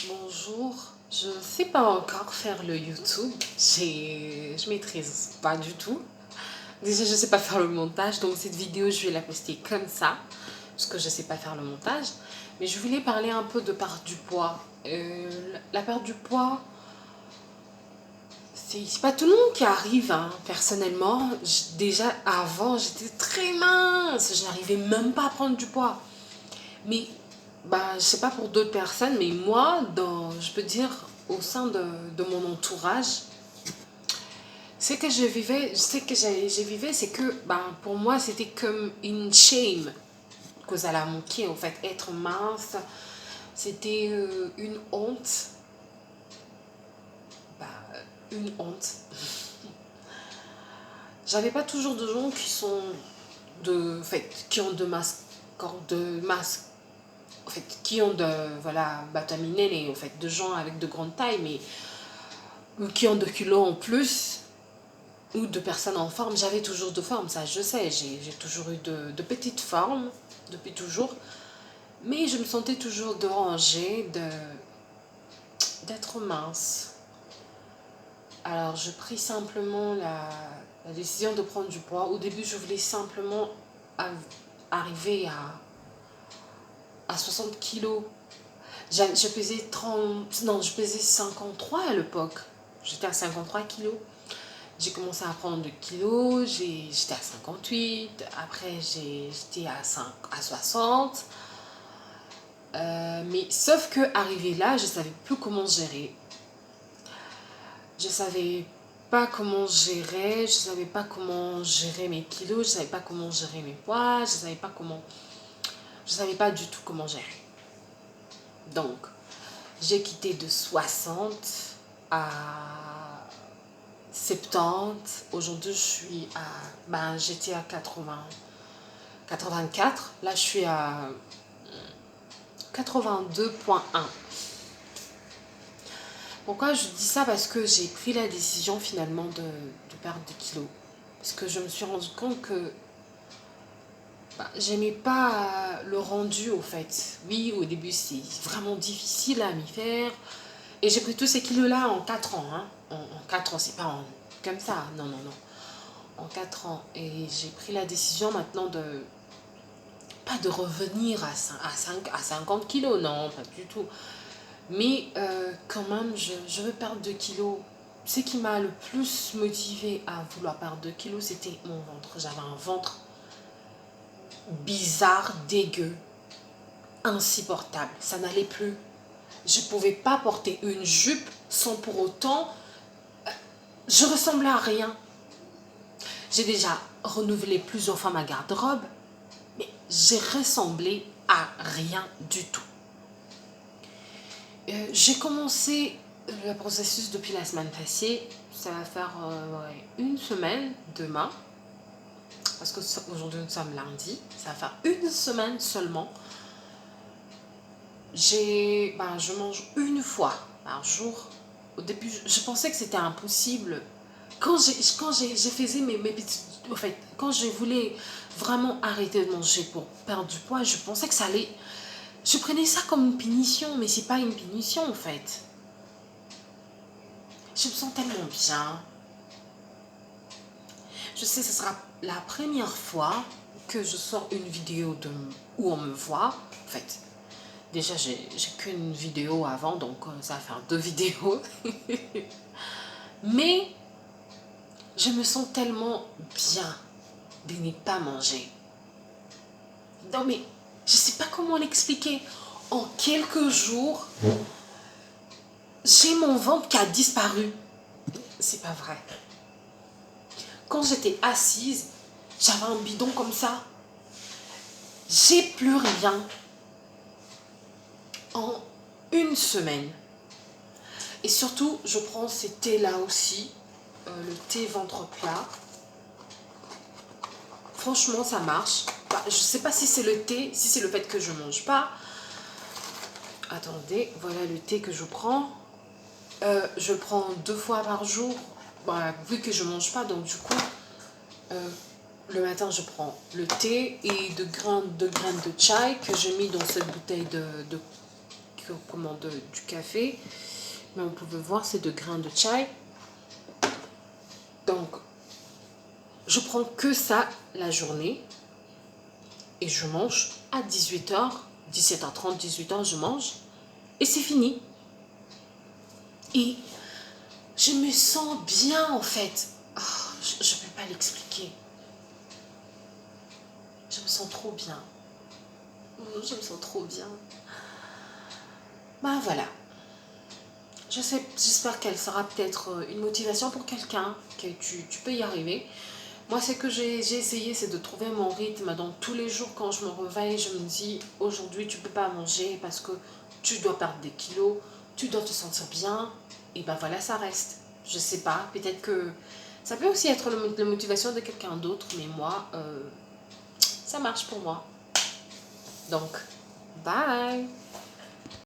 Bonjour, je ne sais pas encore faire le YouTube, je maîtrise pas du tout. Déjà, je ne sais pas faire le montage, donc cette vidéo, je vais la poster comme ça, parce que je ne sais pas faire le montage. Mais je voulais parler un peu de perte du poids. La perte du poids, c'est pas tout le monde qui arrive, hein. Personnellement, déjà avant, j'étais très mince, je n'arrivais même pas à prendre du poids. Mais bah, je sais pas pour d'autres personnes, mais moi, je peux dire, au sein de mon entourage, ce que je vivais, ce que j'ai vécu, c'est que bah, pour moi, c'était comme une shame que ça a manqué. En fait, être mince, c'était une honte. Bah, une honte. J'avais pas toujours de gens qui sont en fait, qui ont de masse, en fait, qui ont voilà, bataminés, en fait, de gens avec de grandes tailles, mais ou qui ont 2 kilos en plus, ou de personnes en forme. J'avais toujours de forme, ça je sais, j'ai toujours eu de petites formes, depuis toujours, mais je me sentais toujours dérangée d'être mince. Alors je pris simplement la décision de prendre du poids. Au début, je voulais simplement arriver à 60 kilos. Je pesais 30, non, je pesais 53 à l'époque. J'étais à 53 kilos. J'ai commencé à prendre 2 kilos, j'étais à 58, après j'étais à 60. Mais sauf que arrivé là, je ne savais plus comment gérer. Je ne savais pas comment gérer, je ne savais pas comment gérer mes kilos, je ne savais pas comment gérer mes poids, je savais pas du tout comment gérer. Donc, j'ai quitté de 60 à 70. Aujourd'hui, je suis à, ben, j'étais à 84. Là, je suis à 82,1. Pourquoi je dis ça? Parce que j'ai pris la décision finalement de perdre des kilos. Parce que je me suis rendu compte que j'aimais pas le rendu au fait. Oui, au début, c'est vraiment difficile à m'y faire. Et j'ai pris tous ces kilos-là en 4 ans. Hein. En 4 ans, c'est pas comme ça. Non, non, non. En 4 ans. Et j'ai pris la décision maintenant pas de revenir à 50 kilos, non, pas du tout. Mais quand même, je veux perdre 2 kilos. Ce qui m'a le plus motivé à vouloir perdre 2 kilos, c'était mon ventre. J'avais un ventre bizarre, dégueu, insupportable. Ça n'allait plus. Je ne pouvais pas porter une jupe sans pour autant... Je ressemblais à rien. J'ai déjà renouvelé plusieurs fois ma garde-robe, mais j'ai ressemblé à rien du tout. J'ai commencé le processus depuis la semaine passée. Ça va faire une semaine demain. Parce qu'aujourd'hui nous sommes lundi. Ça va faire une semaine seulement. Je mange une fois par jour. Au début, je pensais que c'était impossible. Quand j'ai faisais mes petites... En fait, quand je voulais vraiment arrêter de manger pour perdre du poids, je pensais que ça allait... Je prenais ça comme une punition, mais c'est pas une punition en fait. Je me sens tellement bien. Je sais, ce sera la première fois que je sors une vidéo où on me voit. En fait, déjà, j'ai qu'une vidéo avant, donc ça va faire 2 vidéos. Mais je me sens tellement bien de ne pas manger. Non, mais je ne sais pas comment l'expliquer. En quelques jours, j'ai mon ventre qui a disparu. C'est pas vrai. Quand j'étais assise, j'avais un bidon comme ça. J'ai plus rien. En une semaine. Et surtout, je prends ces thés-là aussi. Le thé ventre plat. Franchement, ça marche. Je ne sais pas si c'est le thé, si c'est le fait que je ne mange pas. Attendez, voilà le thé que je prends. Je prends 2 fois par jour. Vu que je ne mange pas, donc du coup, le matin, je prends le thé et de graines de chai que je mets dans cette bouteille commande du café. Mais vous pouvez voir, c'est de grains de chai. Donc, je prends que ça la journée. Et je mange à 18h, 17h30, 18h, je mange. Et c'est fini. Et je me sens bien en fait. Oh, je ne peux pas l'expliquer. Je me sens trop bien. Je me sens trop bien. Ben voilà. J'espère qu'elle sera peut-être une motivation pour quelqu'un, que tu peux y arriver. Moi, ce que j'ai essayé, c'est de trouver mon rythme. Donc, tous les jours, quand je me réveille, je me dis, aujourd'hui, tu ne peux pas manger parce que tu dois perdre des kilos, tu dois te sentir bien. Et ben voilà, ça reste. Je sais pas, peut-être que ça peut aussi être la motivation de quelqu'un d'autre, mais moi, ça marche pour moi. Donc, bye!